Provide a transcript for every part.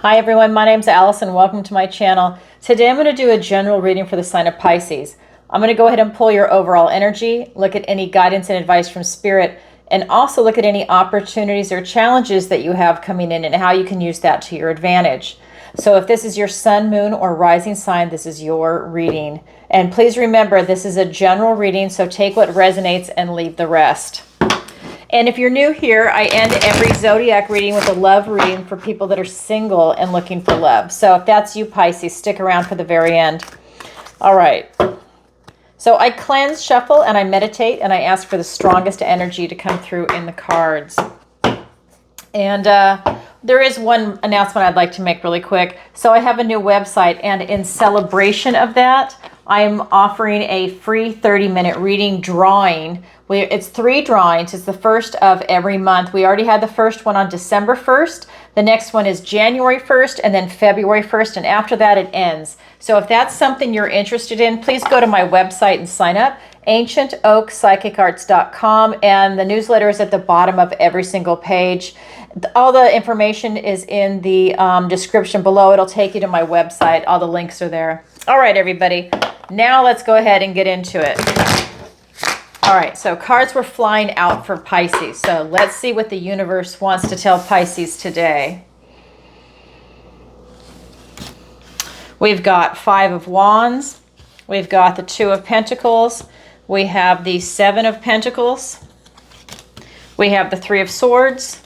Hi everyone, my name's Allison. Welcome to my channel. Today I'm going to do a general reading for the sign of Pisces. I'm going to go ahead and pull your overall energy, look at any guidance and advice from Spirit, and also look at any opportunities or challenges that you have coming in and how you can use that to your advantage. So if this is your sun, moon, or rising sign, this is your reading. And please remember, this is a general reading, so take what resonates and leave the rest. And if you're new here, I end every zodiac reading with a love reading for people that are single and looking for love. So if that's you, Pisces, stick around for the very end. All right. So I cleanse, shuffle, and I meditate, and I ask for the strongest energy to come through in the cards. And there is one announcement I'd like to make really quick. So I have a new website, and in celebration of that, I'm offering a free 30-minute reading drawing. It's 3 drawings. It's the first of every month. We already had the first one on December 1st. The next one is January 1st and then February 1st. And after that, it ends. So if that's something you're interested in, please go to my website and sign up, ancientoakpsychicarts.com. And the newsletter is at the bottom of every single page. All the information is in the description below. It'll take you to my website. All the links are there. All right, everybody. Now let's go ahead and get into it. All right, so cards were flying out for Pisces. So let's see what the universe wants to tell Pisces today. We've got 5 of Wands. We've got the 2 of Pentacles. We have the 7 of Pentacles. We have the 3 of Swords.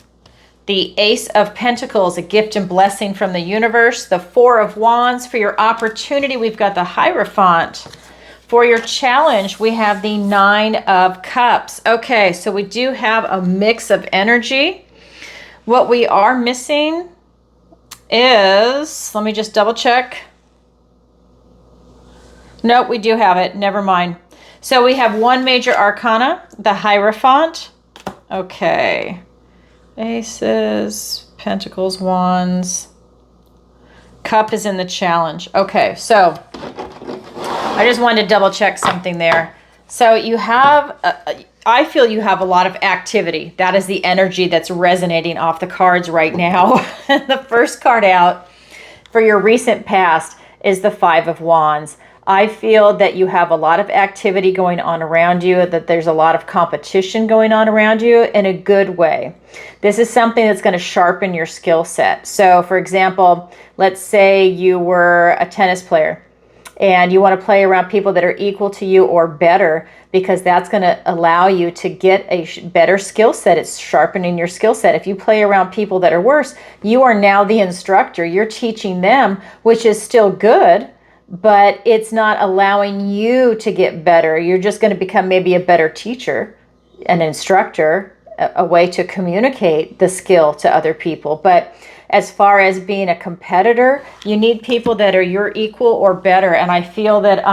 The Ace of Pentacles, a gift and blessing from the universe. The 4 of Wands. For your opportunity, we've got the Hierophant. For your challenge, we have the 9 of Cups. Okay, so we do have a mix of energy. What we are missing is, let me just double check. Nope, we do have it. Never mind. So we have 1 major arcana, the Hierophant. Okay. Aces, Pentacles, Wands. Cup is in the challenge. Okay, so I just wanted to double check something there. So you have, I feel you have a lot of activity. That is the energy that's resonating off the cards right now. The first card out for your recent past is the 5 of Wands. I feel that you have a lot of activity going on around you, that there's a lot of competition going on around you in a good way. This is something that's going to sharpen your skill set. So for example, let's say you were a tennis player and you want to play around people that are equal to you or better, because that's going to allow you to get a better skill set. It's sharpening your skill set. If you play around people that are worse, you are now the instructor. You're teaching them, which is still good, but it's not allowing you to get better. You're just going to become maybe a better teacher, an instructor, a way to communicate the skill to other people. But as far as being a competitor, you need people that are your equal or better. And I feel that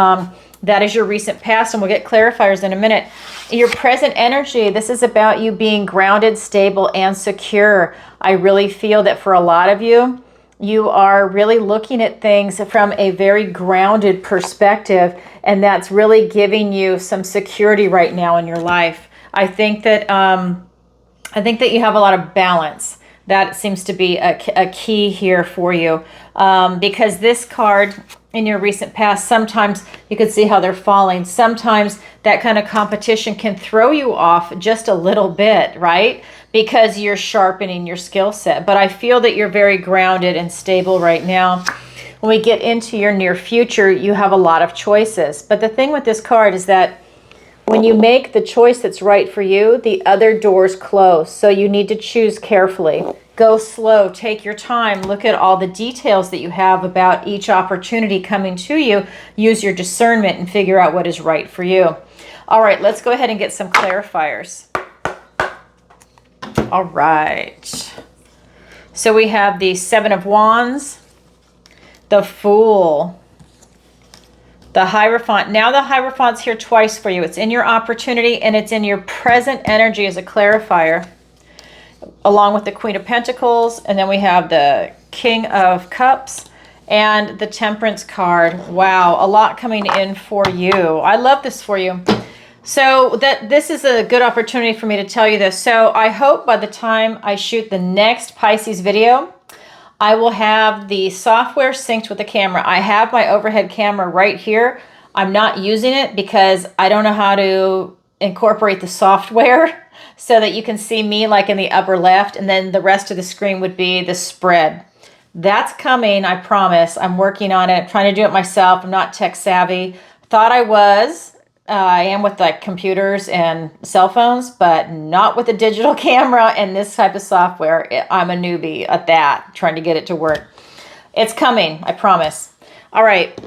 that is your recent past, and we'll get clarifiers in a minute. Your present energy, this is about you being grounded, stable, and secure. I really feel that for a lot of you, you are really looking at things from a very grounded perspective, and that's really giving you some security right now in your life. I think that you have a lot of balance. That seems to be a key here for you, because this card in your recent past, sometimes you can see how they're falling. Sometimes that kind of competition can throw you off just a little bit, right? Because you're sharpening your skill set. But I feel that you're very grounded and stable right now. When we get into your near future, you have a lot of choices. But the thing with this card is that when you make the choice that's right for you, the other doors close. So you need to choose carefully. Go slow, take your time, look at all the details that you have about each opportunity coming to you. Use your discernment and figure out what is right for you. All right, let's go ahead and get some clarifiers. All right. So we have the 7 of Wands, the Fool, the Hierophant. Now the Hierophant's here twice for you. It's in your opportunity and it's in your present energy as a clarifier, along with the Queen of Pentacles. And then we have the King of Cups and the Temperance card. Wow, a lot coming in for you. I love this for you. So this is a good opportunity for me to tell you this. So I hope by the time I shoot the next Pisces video, I will have the software synced with the camera. I have my overhead camera right here. I'm not using it because I don't know how to incorporate the software so that you can see me like in the upper left, and then the rest of the screen would be the spread. That's coming, I promise. I'm working on it, trying to do it myself. I'm not tech savvy. Thought I was. I am with like computers and cell phones, but not with a digital camera and this type of software. I'm a newbie at that, trying to get it to work. It's coming, I promise. All right,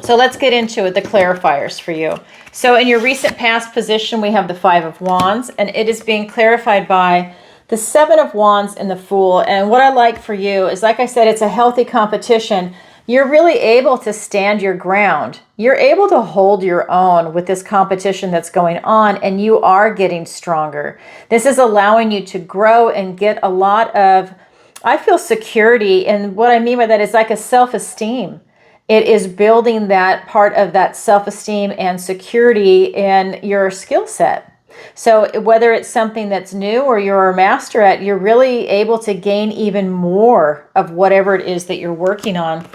so let's get into it, the clarifiers for you. So in your recent past position, we have the Five of Wands, and it is being clarified by the Seven of Wands and the Fool. And what I like for you is, like I said, it's a healthy competition. You're really able to stand your ground. You're able to hold your own with this competition that's going on, and you are getting stronger. This is allowing you to grow and get a lot of, I feel, security. And what I mean by that is like a self-esteem. It is building that part of that self-esteem and security in your skill set. So whether it's something that's new or you're a master at, you're really able to gain even more of whatever it is that you're working on.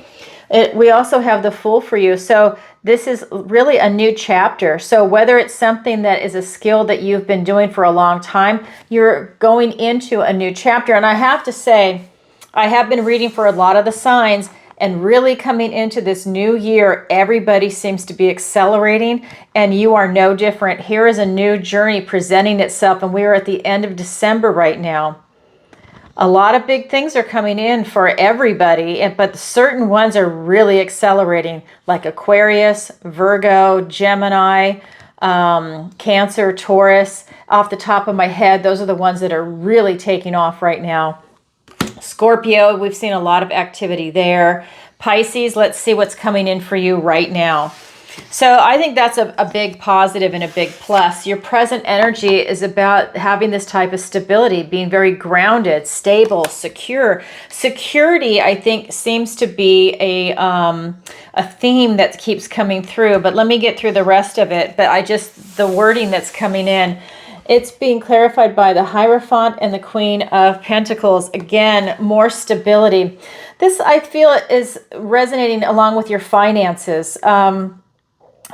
We also have the Fool for you. So this is really a new chapter. So whether it's something that is a skill that you've been doing for a long time, you're going into a new chapter. And I have to say, I have been reading for a lot of the signs, and really coming into this new year, everybody seems to be accelerating, and you are no different. Here is a new journey presenting itself, and we are at the end of December right now. A lot of big things are coming in for everybody, but certain ones are really accelerating, like Aquarius, Virgo, Gemini, Cancer, Taurus. Off the top of my head, those are the ones that are really taking off right now. Scorpio, we've seen a lot of activity there. Pisces, let's see what's coming in for you right now. So I think that's a big positive and a big plus. Your present energy is about having this type of stability, being very grounded, stable, secure. Security, I think, seems to be a theme that keeps coming through. But let me get through the rest of it. But the wording that's coming in, it's being clarified by the Hierophant and the Queen of Pentacles. Again, more stability. This, I feel, is resonating along with your finances.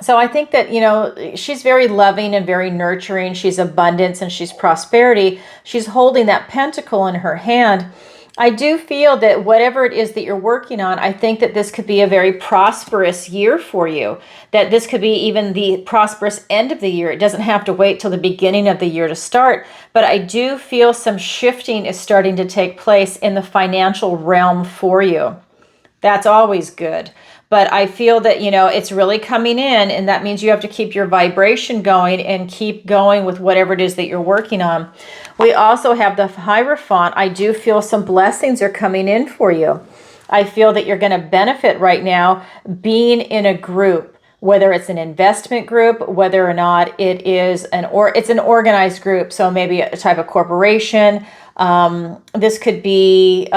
So I think that, you know, she's very loving and very nurturing. She's abundance and she's prosperity. She's holding that pentacle in her hand. I do feel that whatever it is that you're working on, I think that this could be a very prosperous year for you, that this could be even the prosperous end of the year. It doesn't have to wait till the beginning of the year to start, but I do feel some shifting is starting to take place in the financial realm for you. That's always good. But I feel that, you know, it's really coming in, and that means you have to keep your vibration going and keep going with whatever it is that you're working on. We also have the Hierophant. I do feel some blessings are coming in for you. I feel that you're going to benefit right now being in a group, whether it's an investment group, whether or not it is it's an organized group. So maybe a type of corporation. This could be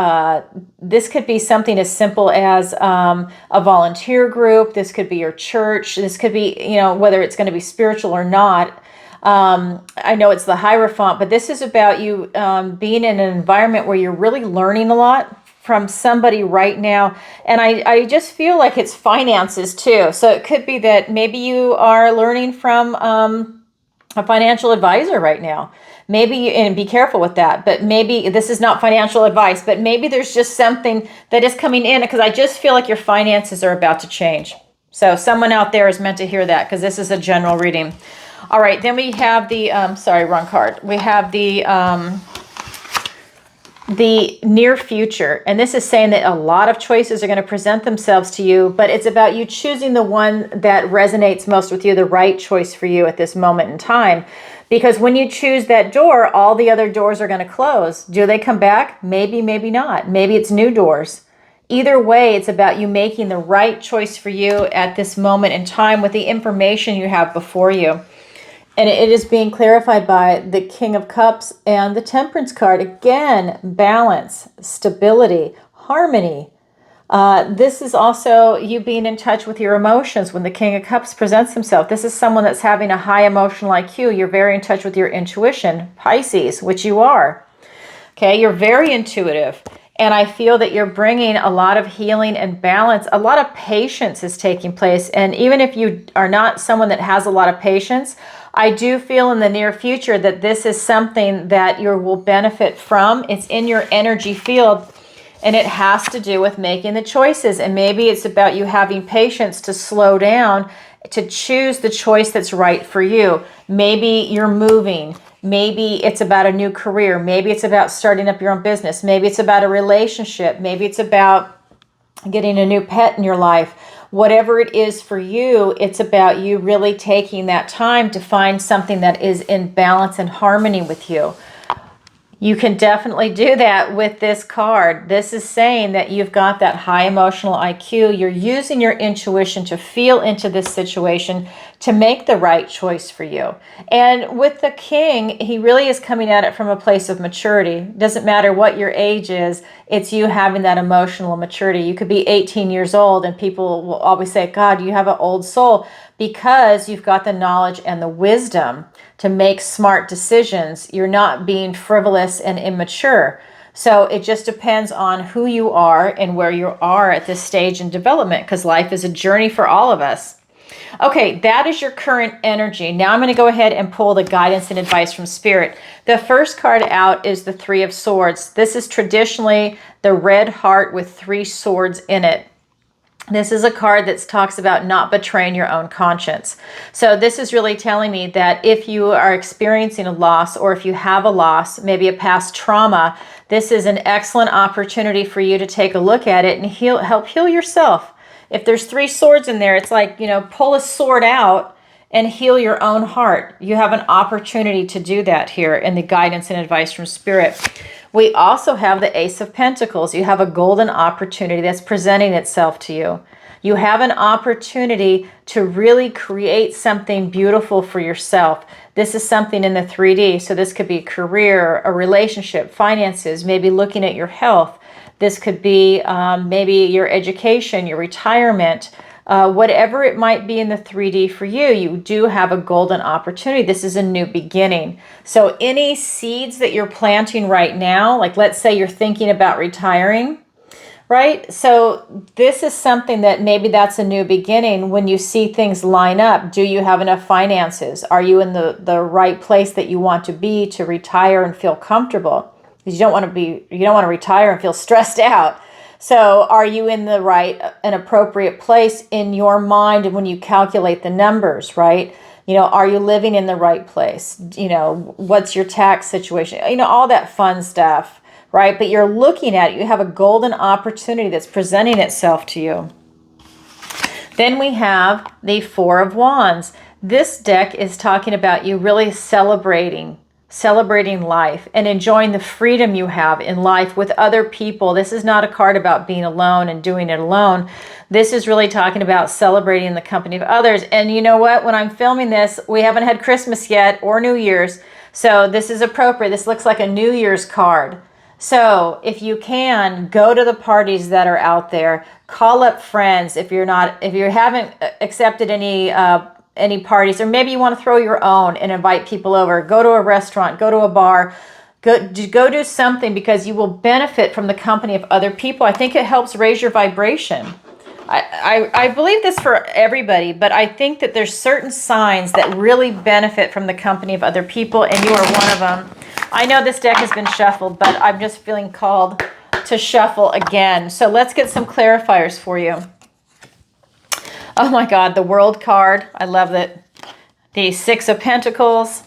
something as simple as a volunteer group. This could be your church. This could be, you know, whether it's going to be spiritual or not. I know it's the Hierophant, but this is about you being in an environment where you're really learning a lot from somebody right now. And I just feel like it's finances too. So it could be that maybe you are learning from a financial advisor right now. Maybe, and be careful with that, but maybe this is not financial advice, but maybe there's just something that is coming in, because I just feel like your finances are about to change. So someone out there is meant to hear that, because this is a general reading. All right, then we have the, sorry, wrong card. We have the near future. And this is saying that a lot of choices are going to present themselves to you, but it's about you choosing the one that resonates most with you, the right choice for you at this moment in time. Because when you choose that door, all the other doors are going to close. Do they come back? Maybe, maybe not. Maybe it's new doors. Either way, it's about you making the right choice for you at this moment in time with the information you have before you. And it is being clarified by the King of Cups and the Temperance card. Again, balance, stability, harmony. This is also you being in touch with your emotions when the King of Cups presents himself. This is someone that's having a high emotional IQ. You're very in touch with your intuition, Pisces, which you are. Okay, you're very intuitive. And I feel that you're bringing a lot of healing and balance. A lot of patience is taking place. And even if you are not someone that has a lot of patience, I do feel in the near future that this is something that you will benefit from. It's in your energy field, and it has to do with making the choices. And maybe it's about you having patience to slow down, to choose the choice that's right for you. Maybe you're moving. Maybe it's about a new career. Maybe it's about starting up your own business. Maybe it's about a relationship. Maybe it's about getting a new pet in your life. Whatever it is for you, it's about you really taking that time to find something that is in balance and harmony with you. You can definitely do that with this card. This is saying that you've got that high emotional IQ. You're using your intuition to feel into this situation to make the right choice for you. And with the king, he really is coming at it from a place of maturity. Doesn't matter what your age is, it's you having that emotional maturity. You could be 18 years old and people will always say, God, you have an old soul, because you've got the knowledge and the wisdom to make smart decisions. You're not being frivolous and immature. So it just depends on who you are and where you are at this stage in development, because life is a journey for all of us. Okay, that is your current energy. Now I'm going to go ahead and pull the guidance and advice from Spirit. The first card out is the Three of Swords. This is traditionally the red heart with 3 swords in it. This is a card that talks about not betraying your own conscience. So this is really telling me that if you are experiencing a loss, or if you have a loss, maybe a past trauma, this is an excellent opportunity for you to take a look at it and help heal yourself. If there's 3 swords in there, it's like, pull a sword out and heal your own heart. You have an opportunity to do that here in the guidance and advice from Spirit. We also have the Ace of Pentacles. You have a golden opportunity that's presenting itself to you. You have an opportunity to really create something beautiful for yourself. This is something in the 3D. So this could be a career, a relationship, finances, maybe looking at your health. This could be maybe your education, your retirement, whatever it might be in the 3D for you. You do have a golden opportunity. This is a new beginning. So any seeds that you're planting right now, like let's say you're thinking about retiring, right? So this is something that maybe that's a new beginning. When you see things line up, do you have enough finances? Are you in the right place that you want to be to retire and feel comfortable? Because you don't want to retire and feel stressed out. So are you in the right and appropriate place in your mind when you calculate the numbers, right? Are you living in the right place? What's your tax situation? All that fun stuff, right? But you're looking at it. You have a golden opportunity that's presenting itself to you. Then we have the Four of Wands. This deck is talking about you really celebrating life and enjoying the freedom you have in life with other people. This is not a card about being alone and doing it alone. This is really talking about celebrating the company of others. And you know what? When I'm filming this, we haven't had Christmas yet or New Year's. So this is appropriate. This looks like a New Year's card. So if you can, go to the parties that are out there, call up friends. If you haven't accepted any parties, or maybe you want to throw your own and invite people over, go to a restaurant, go to a bar, go do something, because you will benefit from the company of other people. I think it helps raise your vibration. I believe this for everybody, but I think that there's certain signs that really benefit from the company of other people, and you are one of them. I know this deck has been shuffled, but I'm just feeling called to shuffle again. So let's get some clarifiers for you. Oh my God, the World card. I love it. The Six of Pentacles,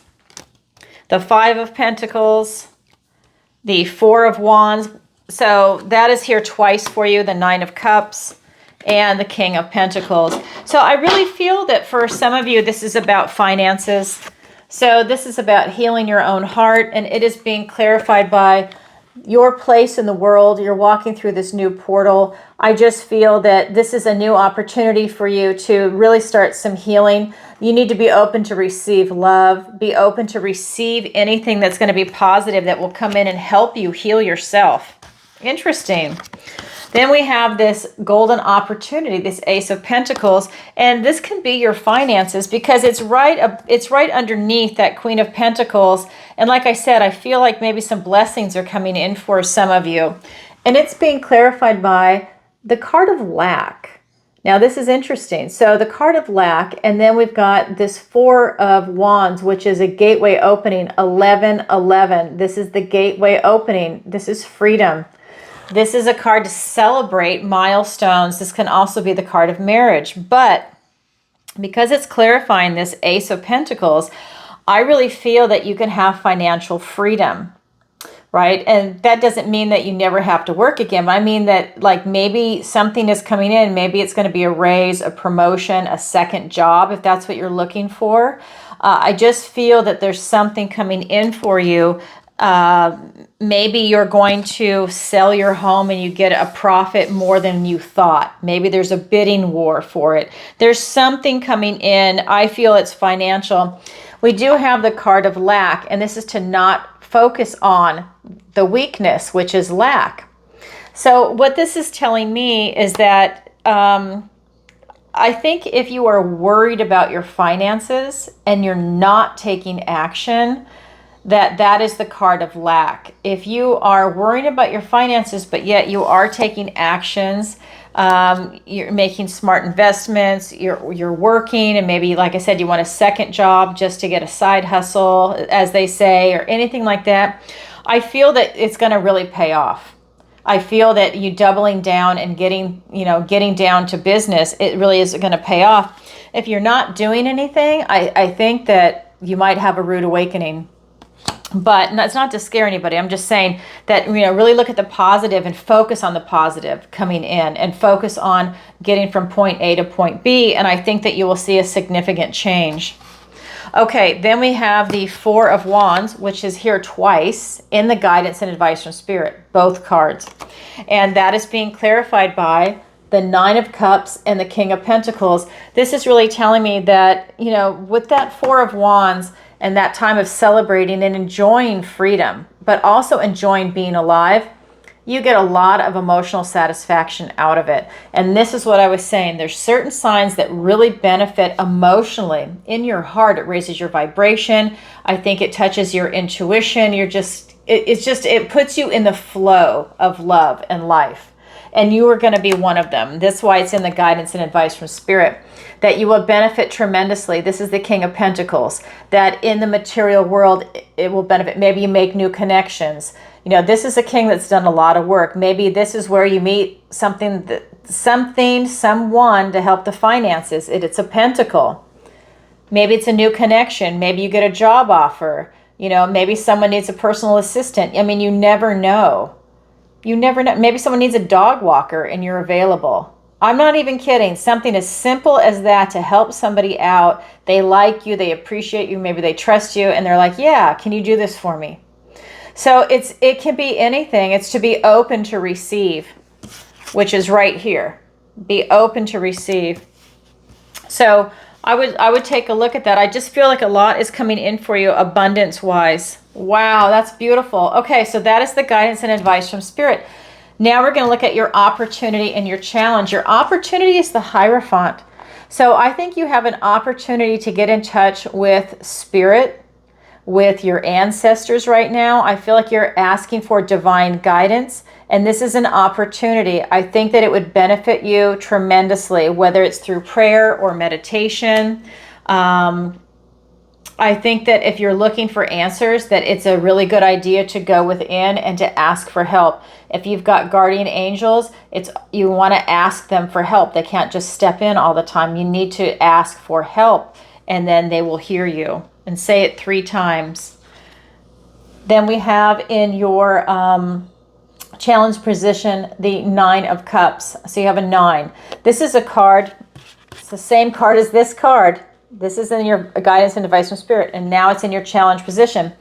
the Five of Pentacles, the Four of Wands. So that is here twice for you, the Nine of Cups, and the King of Pentacles. So I really feel that for some of you, this is about finances. So this is about healing your own heart, and it is being clarified by your place in the world. You're walking through this new portal. I just feel that this is a new opportunity for you to really start some healing. You need to be open to receive love, be open to receive anything that's going to be positive that will come in and help you heal yourself. Interesting. Then we have this golden opportunity, this Ace of Pentacles, and this can be your finances, because it's right underneath that Queen of Pentacles. And like I said, I feel like maybe some blessings are coming in for some of you. And it's being clarified by the card of lack. Now, this is interesting. So the card of lack, and then we've got this Four of Wands, which is a gateway opening, 1111. This is the gateway opening. This is freedom. This is a card to celebrate milestones. This can also be the card of marriage. But because it's clarifying this Ace of Pentacles, I really feel that you can have financial freedom. Right? And that doesn't mean that you never have to work again. I mean that like maybe something is coming in. Maybe it's going to be a raise, a promotion, a second job, if that's what you're looking for. I just feel that there's something coming in for you. Maybe you're going to sell your home and you get a profit more than you thought. Maybe there's a bidding war for it. There's something coming in. I feel it's financial. We do have the card of lack, and this is to not focus on the weakness, which is lack. So what this is telling me is that I think if you are worried about your finances and you're not taking action, that is the card of lack. If you are worried about your finances, but yet you are taking actions, you're making smart investments, you're working, and maybe, like I said, you want a second job just to get a side hustle, as they say, or anything like that, I feel that it's going to really pay off. I feel that you doubling down and getting down to business, it really is going to pay off. If you're not doing anything, I think that you might have a rude awakening. But it's not to scare anybody. I'm just saying that, really look at the positive and focus on the positive coming in and focus on getting from point A to point B. And I think that you will see a significant change. Okay, then we have the Four of Wands, which is here twice in the guidance and advice from Spirit, both cards. And that is being clarified by the Nine of Cups and the King of Pentacles. This is really telling me that, with that Four of Wands, and that time of celebrating and enjoying freedom, but also enjoying being alive, you get a lot of emotional satisfaction out of it. And this is what I was saying. There's certain signs that really benefit emotionally in your heart. It raises your vibration. I think it touches your intuition. It puts you in the flow of love and life. And you are going to be one of them. That's why it's in the guidance and advice from Spirit, that you will benefit tremendously. This is the King of Pentacles, that in the material world, it will benefit. Maybe you make new connections. This is a king that's done a lot of work. Maybe this is where you meet someone to help the finances. It's a pentacle. Maybe it's a new connection. Maybe you get a job offer. Maybe someone needs a personal assistant. You never know. You never know. Maybe someone needs a dog walker and you're available. I'm not even kidding. Something as simple as that to help somebody out. They like you, they appreciate you, maybe they trust you, and they're like, yeah, can you do this for me? So it can be anything. It's to be open to receive, which is right here. Be open to receive. So I would take a look at that. I just feel like a lot is coming in for you abundance-wise. Wow, that's beautiful. Okay, so that is the guidance and advice from Spirit. Now we're going to look at your opportunity and your challenge. Your opportunity is the Hierophant. So I think you have an opportunity to get in touch with Spirit, with your ancestors right now. I feel like you're asking for divine guidance, and this is an opportunity. I think that it would benefit you tremendously, whether it's through prayer or meditation. I think that if you're looking for answers, that it's a really good idea to go within and to ask for help. If you've got guardian angels, you want to ask them for help. They can't just step in all the time. You need to ask for help, and then they will hear you. And say it 3 times. Then we have in your challenge position the Nine of Cups. So you have a 9. This is a card. It's the same card as this card. This is in your guidance and advice from Spirit, and now it's in your challenge position.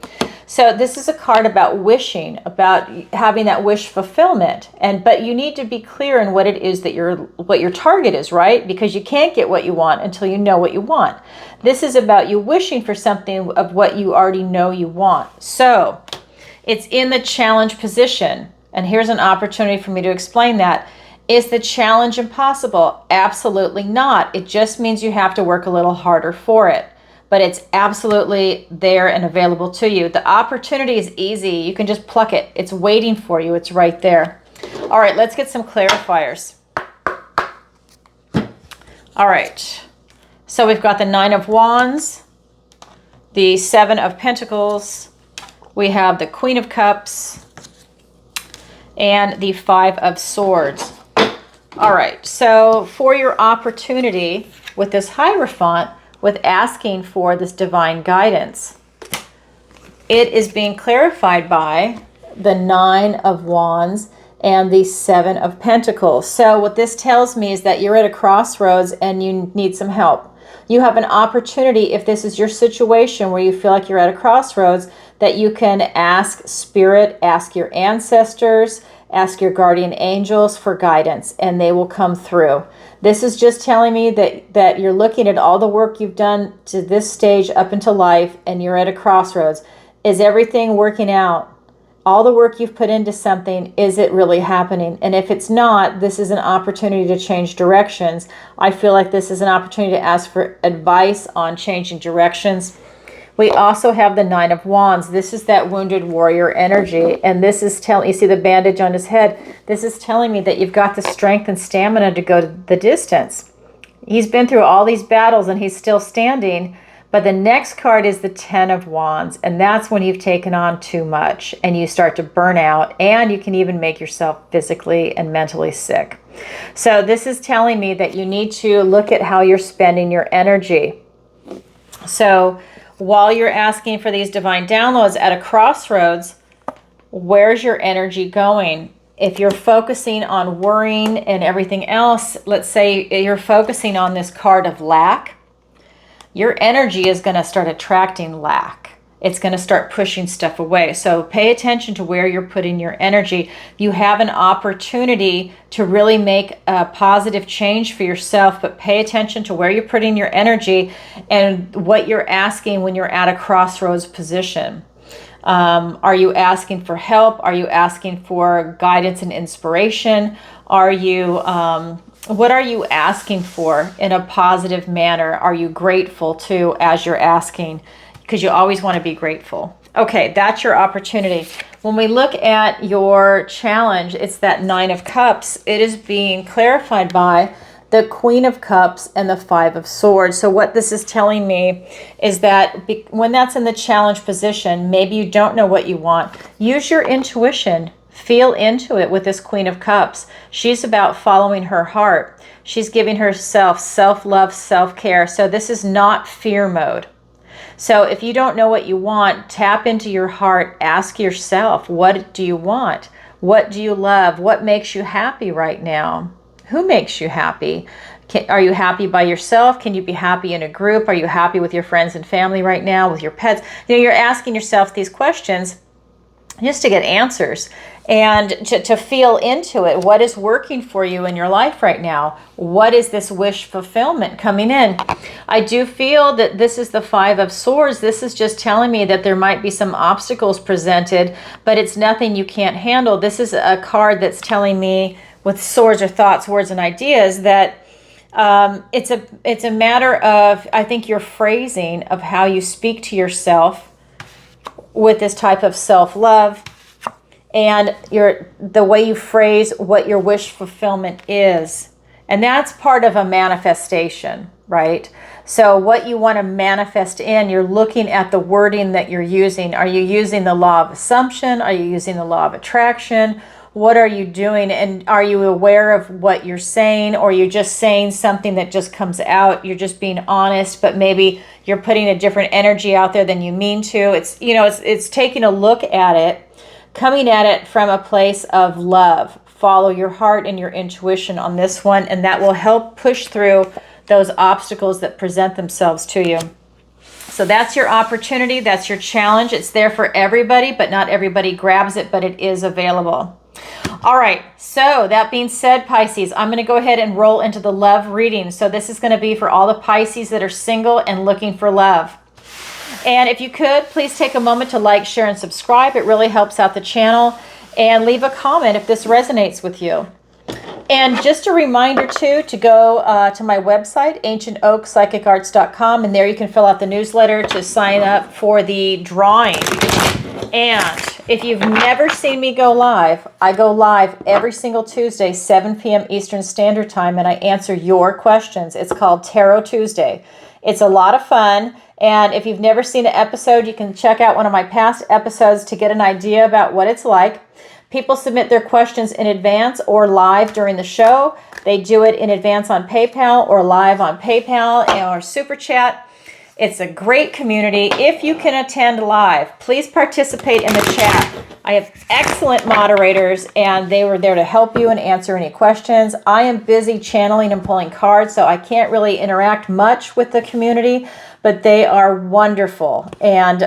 So this is a card about wishing, about having that wish fulfillment. But you need to be clear in what it is that what your target is, right? Because you can't get what you want until you know what you want. This is about you wishing for something of what you already know you want. So it's in the challenge position. And here's an opportunity for me to explain that. Is the challenge impossible? Absolutely not. It just means you have to work a little harder for it. But it's absolutely there and available to you. The opportunity is easy. You can just pluck it. It's waiting for you. It's right there. All right, let's get some clarifiers. All right, so we've got the 9 of Wands, the 7 of Pentacles, we have the Queen of Cups, and the 5 of Swords. All right, so for your opportunity with this Hierophant, with asking for this divine guidance, it is being clarified by the 9 of Wands and the 7 of Pentacles. So what this tells me is that you're at a crossroads and you need some help. You have an opportunity, if this is your situation where you feel like you're at a crossroads, that you can ask Spirit, ask your ancestors, ask your guardian angels for guidance, and they will come through. This is just telling me that you're looking at all the work you've done to this stage up into life, and you're at a crossroads. Is everything working out? All the work you've put into something, is it really happening? And if it's not, this is an opportunity to change directions. I feel like this is an opportunity to ask for advice on changing directions. We also have the 9 of Wands. This is that wounded warrior energy. And this is telling, you see the bandage on his head. This is telling me that you've got the strength and stamina to go the distance. He's been through all these battles and he's still standing. But the next card is the 10 of Wands, and that's when you've taken on too much and you start to burn out, and you can even make yourself physically and mentally sick. So this is telling me that you need to look at how you're spending your energy. So while you're asking for these divine downloads at a crossroads, where's your energy going? If you're focusing on worrying and everything else, let's say you're focusing on this card of lack, your energy is going to start attracting lack. It's going to start pushing stuff away. So pay attention to where you're putting your energy. You have an opportunity to really make a positive change for yourself, but pay attention to where you're putting your energy and what you're asking when you're at a crossroads position. Are you asking for help? Are you asking for guidance and inspiration? Are you... what are you asking for in a positive manner? Are you grateful too as you're asking? Because you always want to be grateful. Okay, that's your opportunity. When we look at your challenge, it's that 9 of Cups. It is being clarified by the Queen of Cups and the 5 of Swords. So what this is telling me is that when that's in the challenge position, maybe you don't know what you want. Use your intuition. Feel into it with this Queen of Cups. She's about following her heart. She's giving herself self-love, self-care. So this is not fear mode. So if you don't know what you want, tap into your heart. Ask yourself, what do you want? What do you love? What makes you happy right now? Who makes you happy? Are you happy by yourself? Can you be happy in a group? Are you happy with your friends and family right now, with your pets? You know, you're asking yourself these questions just to get answers and to feel into it. What is working for you in your life right now? What is this wish fulfillment coming in? I do feel that this is the 5 of Swords. This is just telling me that there might be some obstacles presented, but it's nothing you can't handle. This is a card that's telling me with swords or thoughts, words, and ideas that it's a matter of, I think, your phrasing of how you speak to yourself with this type of self-love, and the way you phrase what your wish fulfillment is. And that's part of a manifestation, right? So what you want to manifest in, you're looking at the wording that you're using. Are you using the law of assumption? Are you using the law of attraction? What are you doing? And are you aware of what you're saying, or you're just saying something that just comes out? You're just being honest, but maybe you're putting a different energy out there than you mean to. It's, you know, it's taking a look at it, coming at it from a place of love. Follow your heart and your intuition on this one, and that will help push through those obstacles that present themselves to you. So that's your opportunity. That's your challenge. It's there for everybody, but not everybody grabs it, but it is available. All right, so that being said, Pisces, I'm going to go ahead and roll into the love reading. So this is going to be for all the Pisces that are single and looking for love. And if you could, please take a moment to like, share, and subscribe. It really helps out the channel. And leave a comment if this resonates with you. And just a reminder, too, to go to my website, ancientoakpsychicarts.com, and there you can fill out the newsletter to sign up for the drawing. And If you've never seen me go live, I go live every single Tuesday, 7 p.m. Eastern Standard Time, and I answer your questions. It's called Tarot Tuesday. It's a lot of fun, and if you've never seen an episode, you can check out one of my past episodes to get an idea about what it's like. People submit their questions in advance or live during the show. They do it in advance on PayPal or live on PayPal or Super Chat. It's a great community. If you can attend live, please participate in the chat. I have excellent moderators, and they were there to help you and answer any questions. I am busy channeling and pulling cards, so I can't really interact much with the community, but they are wonderful, and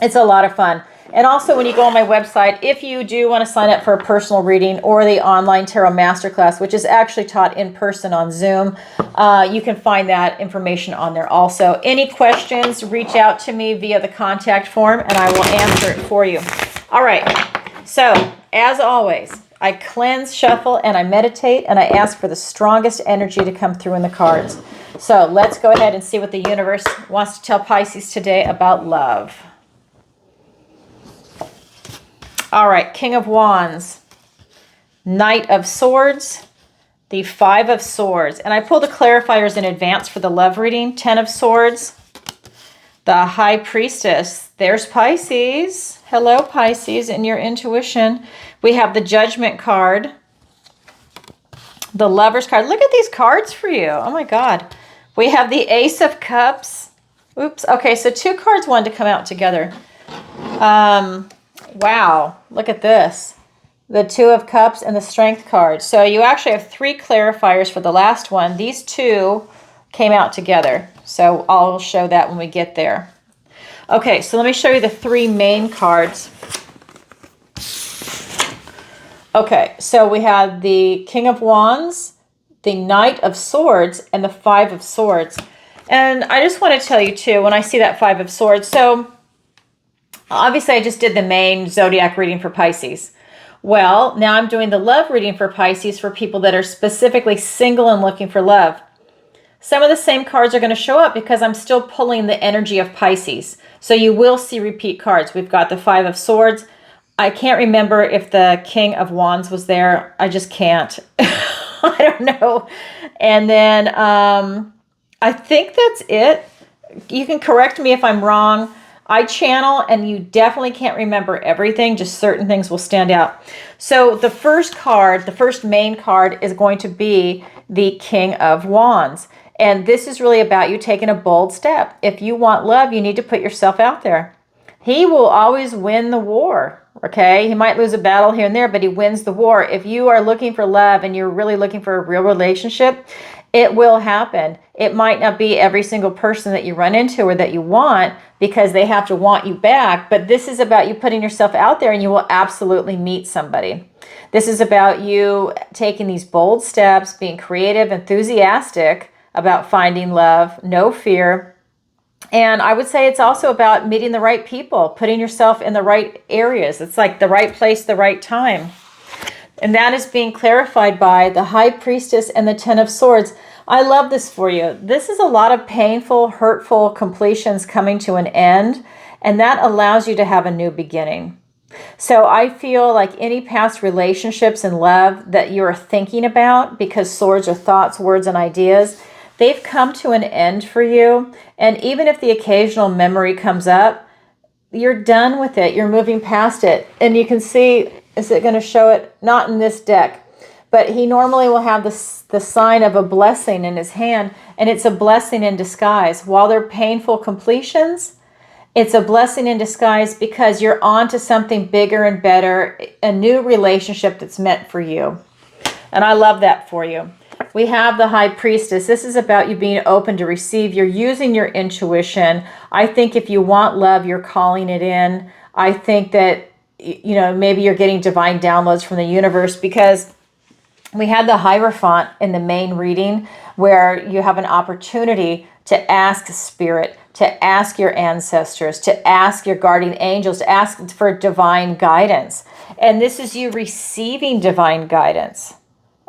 it's a lot of fun. And also, when you go on my website, if you do want to sign up for a personal reading or the online tarot masterclass, which is actually taught in person on Zoom, you can find that information on there also. Any questions, reach out to me via the contact form, and I will answer it for you. All right. So, as always, I cleanse, shuffle, and I meditate, and I ask for the strongest energy to come through in the cards. So, let's go ahead and see what the universe wants to tell Pisces today about love. All right, King of Wands, Knight of Swords, the Five of Swords. And I pulled the clarifiers in advance for the love reading. 10 of Swords, the High Priestess. There's Pisces. Hello, Pisces, in your intuition. We have the Judgment card, the Lover's card. Look at these cards for you. Oh, my God. We have the Ace of Cups. Oops. Okay, so 2 cards wanted to come out together. Wow, look at this. The Two of Cups and the Strength card. So you actually have 3 clarifiers for the last one. These 2 came out together. So I'll show that when we get there. Okay, so let me show you the 3 main cards. Okay, so we have the King of Wands, the Knight of Swords, and the Five of Swords. And I just want to tell you too, when I see that Five of Swords, so obviously I just did the main zodiac reading for Pisces. Well, now I'm doing the love reading for Pisces for people that are specifically single and looking for love. Some of the same cards are going to show up because I'm still pulling the energy of Pisces. So you will see repeat cards. We've got the Five of Swords. I can't remember if the King of Wands was there. I just can't. I don't know. And then I think that's it. You can correct me if I'm wrong. I channel, and you definitely can't remember everything. Just certain things will stand out. So the first card, the first main card, is going to be the King of Wands. And this is really about you taking a bold step. If you want love, you need to put yourself out there. He will always win the war, okay? He might lose a battle here and there, but he wins the war. If you are looking for love and you're really looking for a real relationship, it will happen. It might not be every single person that you run into or that you want because they have to want you back, but this is about you putting yourself out there, and you will absolutely meet somebody. This is about you taking these bold steps, being creative, enthusiastic about finding love, no fear. And I would say it's also about meeting the right people, putting yourself in the right areas. It's like the right place, the right time. And that is being clarified by the High Priestess and the Ten of Swords. I love this for you. This is a lot of painful, hurtful completions coming to an end, and that allows you to have a new beginning. So I feel like any past relationships and love that you're thinking about, because swords are thoughts, words, and ideas, they've come to an end for you. And even if the occasional memory comes up, you're done with it. You're moving past it. And you can see, is it going to show it? Not in this deck. But he normally will have the sign of a blessing in his hand, and it's a blessing in disguise. While they're painful completions, it's a blessing in disguise because you're on to something bigger and better, a new relationship that's meant for you. And I love that for you. We have the High Priestess. This is about you being open to receive. You're using your intuition. I think if you want love, you're calling it in. I think that, you know, maybe you're getting divine downloads from the universe, because we had the Hierophant in the main reading, where you have an opportunity to ask Spirit, to ask your ancestors, to ask your guardian angels, to ask for divine guidance. And this is you receiving divine guidance.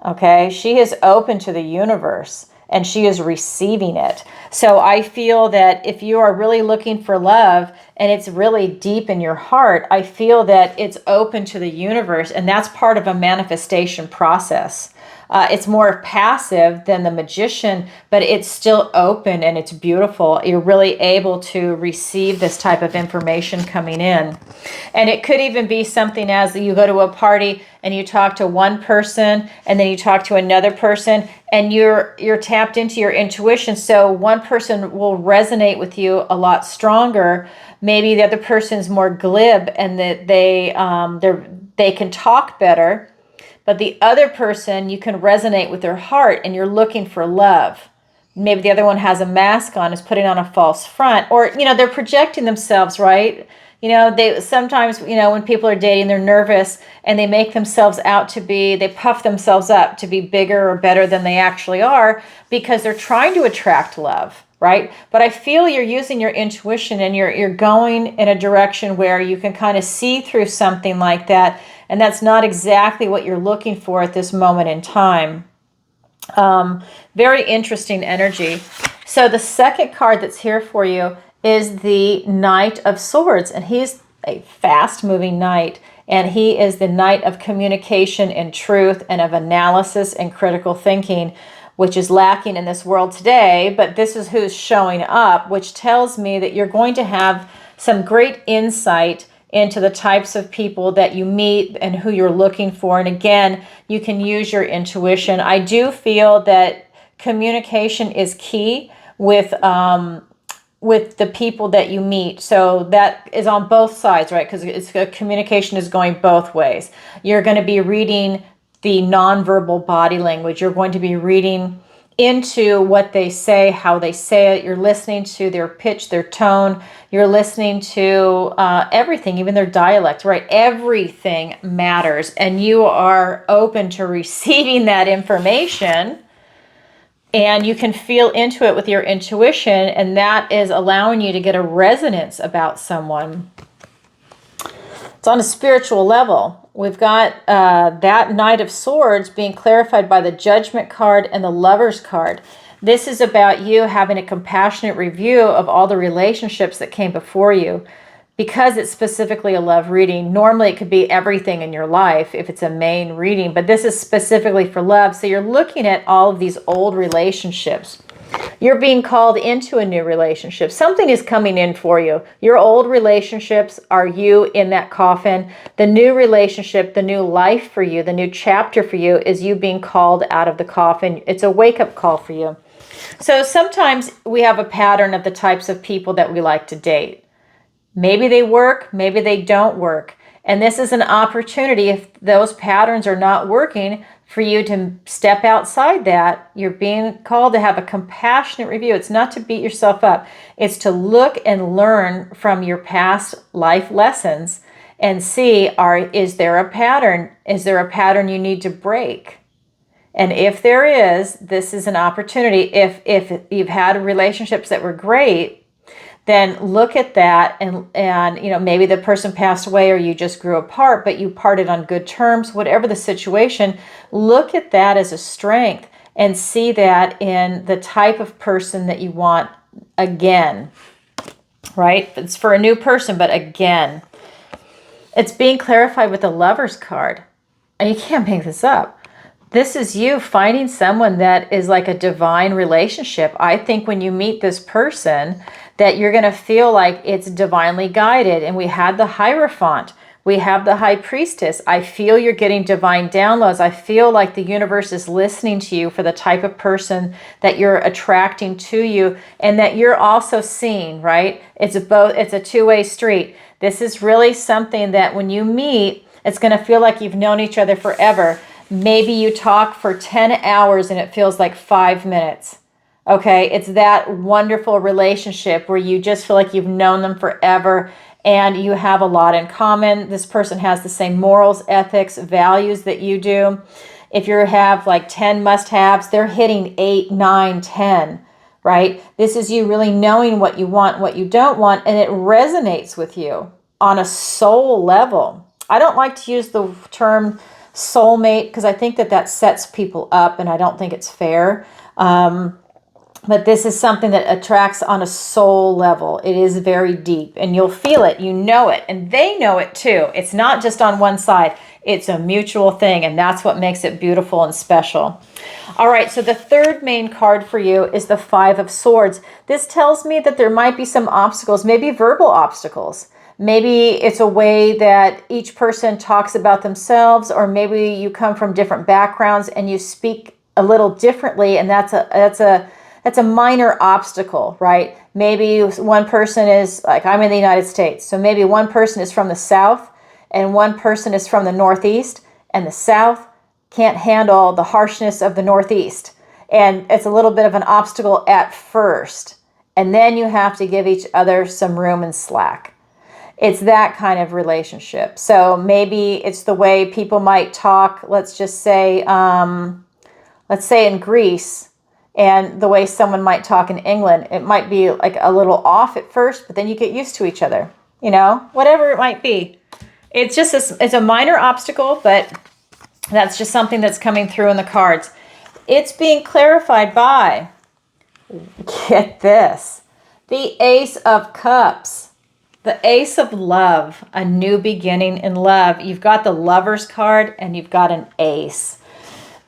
Okay, she is open to the universe, and she is receiving it. So I feel that if you are really looking for love and it's really deep in your heart, I feel that it's open to the universe, and that's part of a manifestation process. It's more passive than the magician, but it's still open and it's beautiful. You're really able to receive this type of information coming in. And it could even be something as you go to a party and you talk to one person and then you talk to another person, and you're tapped into your intuition. So one person will resonate with you a lot stronger. Maybe the other person's more glib and that they can talk better. But the other person, you can resonate with their heart and you're looking for love. Maybe the other one has a mask on, is putting on a false front, or, they're projecting themselves, right? They sometimes, when people are dating, they're nervous and they make themselves out to be, they puff themselves up to be bigger or better than they actually are because they're trying to attract love, right? But I feel you're using your intuition and you're going in a direction where you can kind of see through something like that. And that's not exactly what you're looking for at this moment in time. Very interesting energy. So the second card that's here for you is the Knight of Swords, and he's a fast-moving knight, and he is the knight of communication and truth and of analysis and critical thinking, which is lacking in this world today, but this is who's showing up, which tells me that you're going to have some great insight into the types of people that you meet and who you're looking for. And again, you can use your intuition. I do feel that communication is key with the people that you meet. So that is on both sides, right? Because communication is going both ways. You're going to be reading the nonverbal body language. You're going to be reading into what they say, how they say it. You're listening to their pitch, their tone. You're listening to everything, even their dialect, right? Everything matters. And you are open to receiving that information. And you can feel into it with your intuition. And that is allowing you to get a resonance about someone. It's on a spiritual level. We've got that Knight of Swords being clarified by the Judgment card and the Lover's card. This is about you having a compassionate review of all the relationships that came before you. Because it's specifically a love reading, normally it could be everything in your life if it's a main reading, but this is specifically for love. So you're looking at all of these old relationships. You're being called into a new relationship. Something is coming in for you. Your old relationships are you in that coffin. The new relationship, the new life for you, the new chapter for you is you being called out of the coffin. It's a wake-up call for you. So sometimes we have a pattern of the types of people that we like to date. Maybe they work, maybe they don't work. And this is an opportunity, if those patterns are not working, for you to step outside that. You're being called to have a compassionate review. It's not to beat yourself up. It's to look and learn from your past life lessons and see, is there a pattern? Is there a pattern you need to break? And if there is, this is an opportunity. If you've had relationships that were great, then look at that and maybe the person passed away or you just grew apart, but you parted on good terms, whatever the situation, look at that as a strength and see that in the type of person that you want again, right? It's for a new person, but again. It's being clarified with the Lover's card. And you can't make this up. This is you finding someone that is like a divine relationship. I think when you meet this person, that you're going to feel like it's divinely guided. And we had the Hierophant. We have the High Priestess. I feel you're getting divine downloads. I feel like the universe is listening to you for the type of person that you're attracting to you and that you're also seeing, right? It's a two-way street. This is really something that when you meet, it's going to feel like you've known each other forever. Maybe you talk for 10 hours and it feels like 5 minutes. Okay, it's that wonderful relationship where you just feel like you've known them forever and you have a lot in common. This person has the same morals, ethics, values that you do. If you have like 10 must-haves, they're hitting 8, 9, 10, right? This is you really knowing what you want, what you don't want, and it resonates with you on a soul level. I don't like to use the term soulmate because I think that sets people up and I don't think it's fair. But this is something that attracts on a soul level. It is very deep, and you'll feel it. You know it, and they know it too. It's not just on one side. It's a mutual thing, and that's what makes it beautiful and special. All right, so the third main card for you is the Five of Swords. This tells me that there might be some obstacles, maybe verbal obstacles. Maybe it's a way that each person talks about themselves, or maybe you come from different backgrounds and you speak a little differently, and that's a minor obstacle, right? Maybe one person is, like, I'm in the United States, so maybe one person is from the South and one person is from the Northeast, and the South can't handle the harshness of the Northeast. And it's a little bit of an obstacle at first. And then you have to give each other some room and slack. It's that kind of relationship. So maybe it's the way people might talk, let's just say, in Greece, and the way someone might talk in England. It might be like a little off at first, but then you get used to each other, whatever it might be. It's a minor obstacle, but that's just something that's coming through in the cards. It's being clarified by, get this, the Ace of Cups, the Ace of Love, a new beginning in love. You've got the Lover's card and you've got an Ace.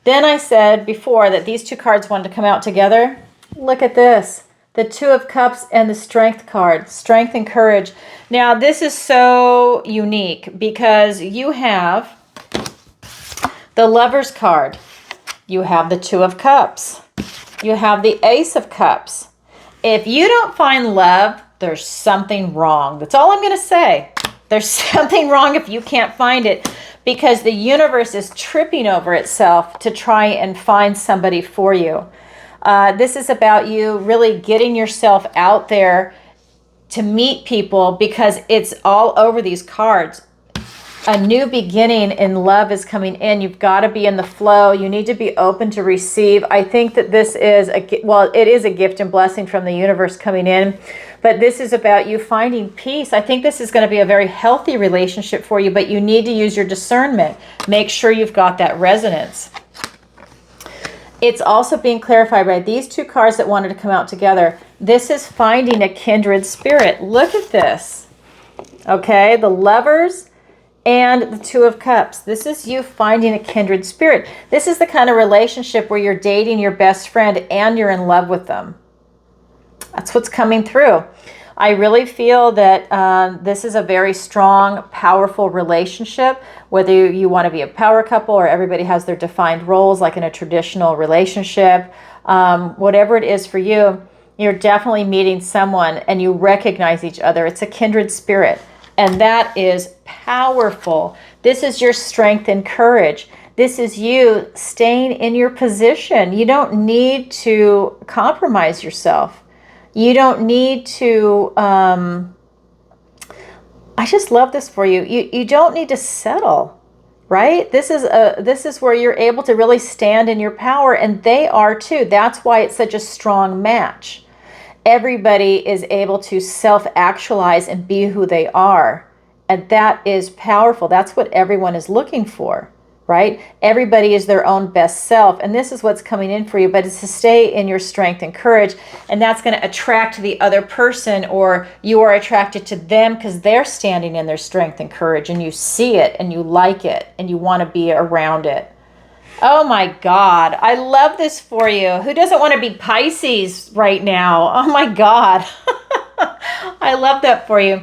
Then I said before that these two cards wanted to come out together. Look at this. The Two of Cups and the Strength card. Strength and courage. Now, this is so unique because you have the Lover's card. You have the Two of Cups. You have the Ace of Cups. If you don't find love, there's something wrong. That's all I'm going to say. There's something wrong if you can't find it, because the universe is tripping over itself to try and find somebody for you. This is about you really getting yourself out there to meet people, because it's all over these cards. A new beginning in love is coming in. You've got to be in the flow. You need to be open to receive. I think that this is it is a gift and blessing from the universe coming in, but this is about you finding peace. I think this is going to be a very healthy relationship for you, but you need to use your discernment. Make sure you've got that resonance. It's also being clarified by these two cards that wanted to come out together. This is finding a kindred spirit. Look at this. Okay, the Lovers and the Two of Cups. This is you finding a kindred spirit. This is the kind of relationship where you're dating your best friend and you're in love with them. That's what's coming through. I really feel that this is a very strong, powerful relationship, whether you want to be a power couple or everybody has their defined roles like in a traditional relationship. Whatever it is for you, you're definitely meeting someone and you recognize each other. It's a kindred spirit. And that is powerful. This is your strength and courage. This is you staying in your position. You don't need to compromise yourself. You don't need to, I just love this for you. You don't need to settle, right? This is where you're able to really stand in your power, and they are too. That's why it's such a strong match. Everybody is able to self-actualize and be who they are. And that is powerful. That's what everyone is looking for, right? Everybody is their own best self. And this is what's coming in for you, but it's to stay in your strength and courage. And that's going to attract the other person, or you are attracted to them because they're standing in their strength and courage, and you see it and you like it and you want to be around it. Oh my God, I love this for you. Who doesn't want to be Pisces right now? Oh my God. I love that for you.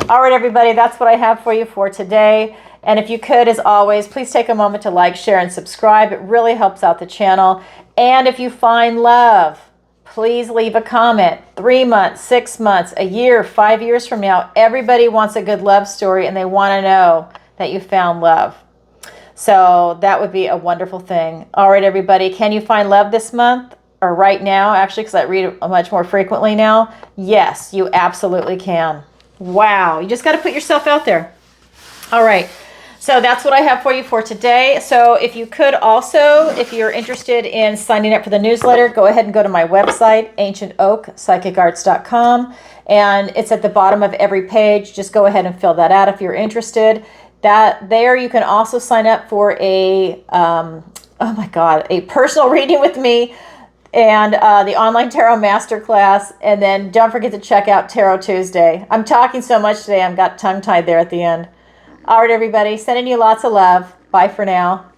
All right, everybody, that's what I have for you for today. And if you could, as always, please take a moment to like, share, and subscribe. It really helps out the channel. And if you find love, please leave a comment. 3 months, 6 months, a year, 5 years from now, everybody wants a good love story and they want to know that you found love. So that would be a wonderful thing. All right, everybody, can you find love this month or right now? Actually, because I read it much more frequently now. Yes, you absolutely can. Wow, you just got to put yourself out there. All right, so that's what I have for you for today. So if you could also, if you're interested in signing up for the newsletter, go ahead and go to my website, ancientoakpsychicarts.com, and it's at the bottom of every page. Just go ahead and fill that out if you're interested. That there you can also sign up for a oh my God, a personal reading with me. and the online tarot masterclass. And then don't forget to check out Tarot Tuesday. I'm talking so much today, I've got tongue-tied there at the end. All right, everybody, sending you lots of love. Bye for now.